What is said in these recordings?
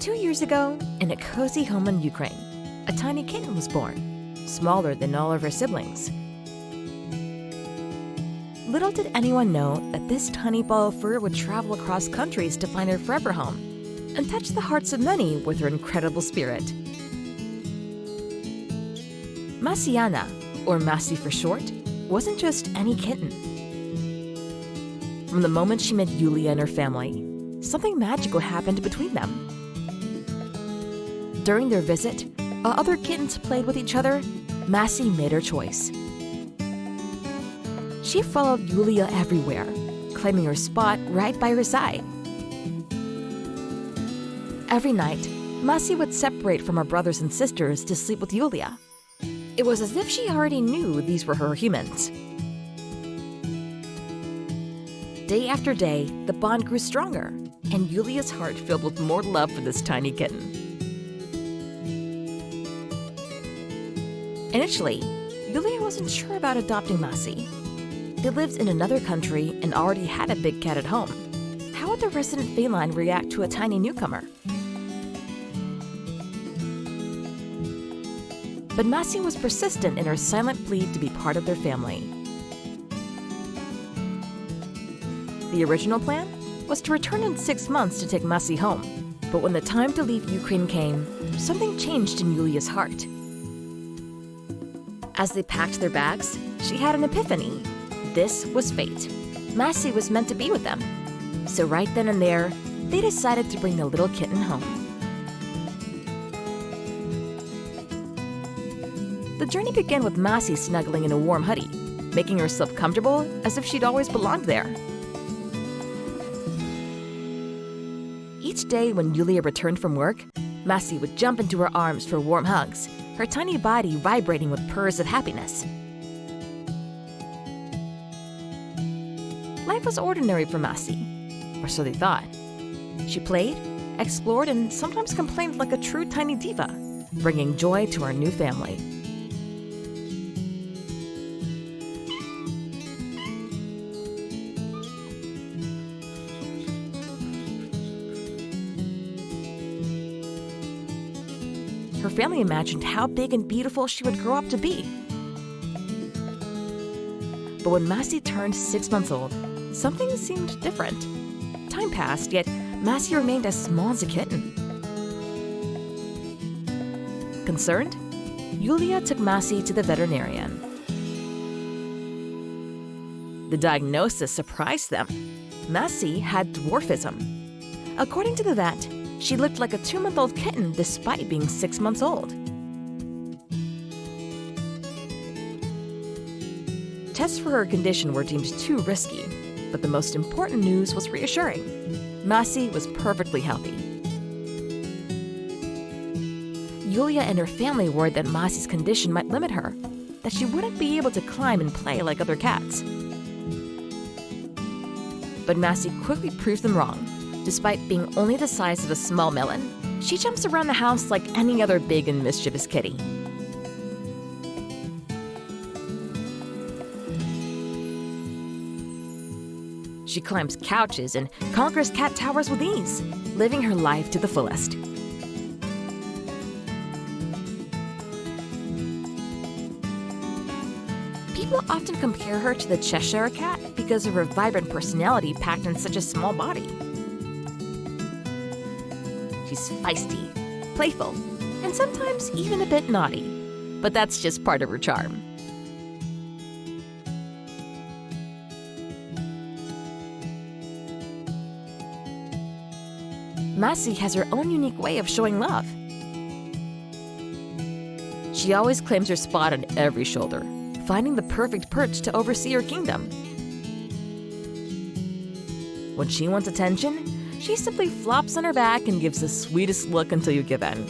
2 years ago, in a cozy home in Ukraine, a tiny kitten was born, smaller than all of her siblings. Little did anyone know that this tiny ball of fur would travel across countries to find her forever home and touch the hearts of many with her incredible spirit. Masiana, or Massie for short, wasn't just any kitten. From the moment she met Yuliia and her family, something magical happened between them. During their visit, while other kittens played with each other, Massie made her choice. She followed Yuliia everywhere, claiming her spot right by her side. Every night, Massie would separate from her brothers and sisters to sleep with Yuliia. It was as if she already knew these were her humans. Day after day, the bond grew stronger, and Yuliia's heart filled with more love for this tiny kitten. Initially, Yuliia wasn't sure about adopting Massie. They lived in another country and already had a big cat at home. How would the resident feline react to a tiny newcomer? But Massie was persistent in her silent plea to be part of their family. The original plan was to return in 6 months to take Massie home. But when the time to leave Ukraine came, something changed in Yuliia's heart. As they packed their bags, she had an epiphany. This was fate. Massie was meant to be with them. So right then and there, they decided to bring the little kitten home. The journey began with Massie snuggling in a warm hoodie, making herself comfortable as if she'd always belonged there. Each day when Yuliia returned from work, Massie would jump into her arms for warm hugs, her tiny body vibrating with purrs of happiness. Life was ordinary for Massie, or so they thought. She played, explored, and sometimes complained like a true tiny diva, bringing joy to her new family. Her family imagined how big and beautiful she would grow up to be. But when Massie turned 6 months old, something seemed different. Time passed, yet Massie remained as small as a kitten. Concerned, Yuliia took Massie to the veterinarian. The diagnosis surprised them. Massie had dwarfism. According to the vet, she looked like a 2-month-old kitten despite being 6 months old. Tests for her condition were deemed too risky, but the most important news was reassuring. Massie was perfectly healthy. Yuliia and her family worried that Massie's condition might limit her, that she wouldn't be able to climb and play like other cats. But Massie quickly proved them wrong. Despite being only the size of a small melon, she jumps around the house like any other big and mischievous kitty. She climbs couches and conquers cat towers with ease, living her life to the fullest. People often compare her to the Cheshire Cat because of her vibrant personality packed in such a small body. She's feisty, playful, and sometimes even a bit naughty, but that's just part of her charm. Massie has her own unique way of showing love. She always claims her spot on every shoulder, finding the perfect perch to oversee her kingdom. When she wants attention, she simply flops on her back and gives the sweetest look until you give in.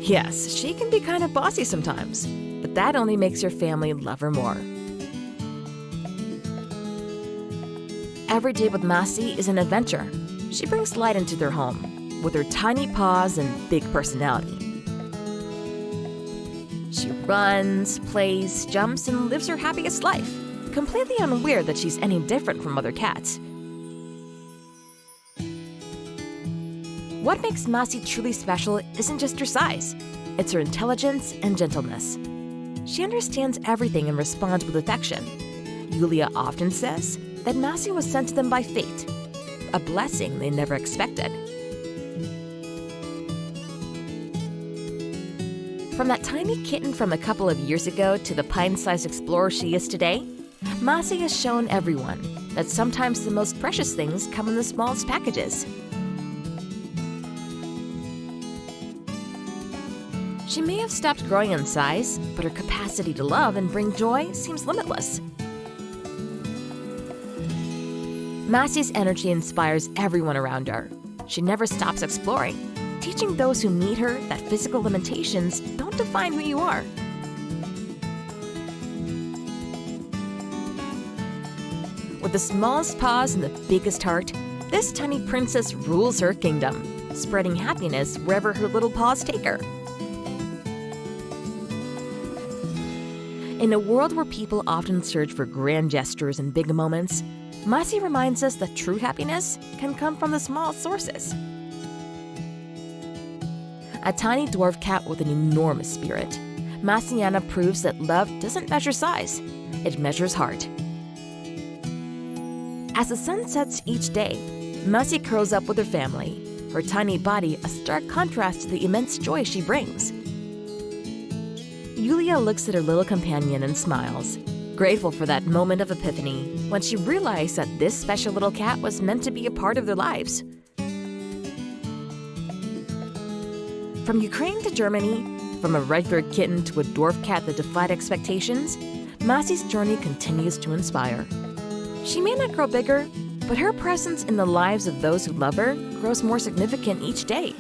Yes, she can be kind of bossy sometimes, but that only makes your family love her more. Every day with Massie is an adventure. She brings light into their home, with her tiny paws and big personality. She runs, plays, jumps, and lives her happiest life, completely unaware that she's any different from other cats. What makes Masi truly special isn't just her size, it's her intelligence and gentleness. She understands everything and responds with affection. Yuliia often says that Masi was sent to them by fate, a blessing they never expected. From that tiny kitten from a couple of years ago to the pint-sized explorer she is today, Masi has shown everyone that sometimes the most precious things come in the smallest packages. She may have stopped growing in size, but her capacity to love and bring joy seems limitless. Massie's energy inspires everyone around her. She never stops exploring, teaching those who meet her that physical limitations don't define who you are. With the smallest paws and the biggest heart, this tiny princess rules her kingdom, spreading happiness wherever her little paws take her. In a world where people often search for grand gestures and big moments, Masi reminds us that true happiness can come from the smallest sources. A tiny dwarf cat with an enormous spirit, Masiana proves that love doesn't measure size, it measures heart. As the sun sets each day, Masi curls up with her family, her tiny body a stark contrast to the immense joy she brings. Yuliia looks at her little companion and smiles, grateful for that moment of epiphany when she realized that this special little cat was meant to be a part of their lives. From Ukraine to Germany, from a regular kitten to a dwarf cat that defied expectations, Masi's journey continues to inspire. She may not grow bigger, but her presence in the lives of those who love her grows more significant each day.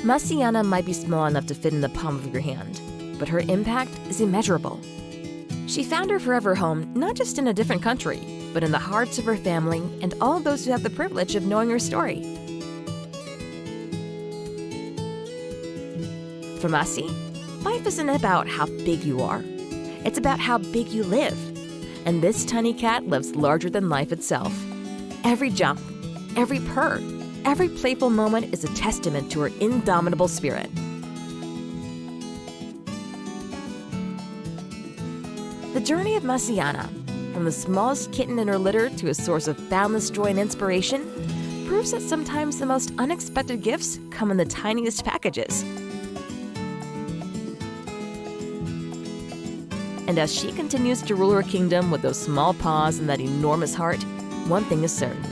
Masiana might be small enough to fit in the palm of your hand, but her impact is immeasurable. She found her forever home not just in a different country, but in the hearts of her family and all those who have the privilege of knowing her story. For Masi, life isn't about how big you are. It's about how big you live. And this tiny cat lives larger than life itself. Every jump, every purr, every playful moment is a testament to her indomitable spirit. The journey of Masiana, from the smallest kitten in her litter to a source of boundless joy and inspiration, proves that sometimes the most unexpected gifts come in the tiniest packages. And as she continues to rule her kingdom with those small paws and that enormous heart, one thing is certain.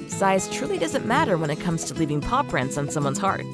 Size truly doesn't matter when it comes to leaving paw prints on someone's heart.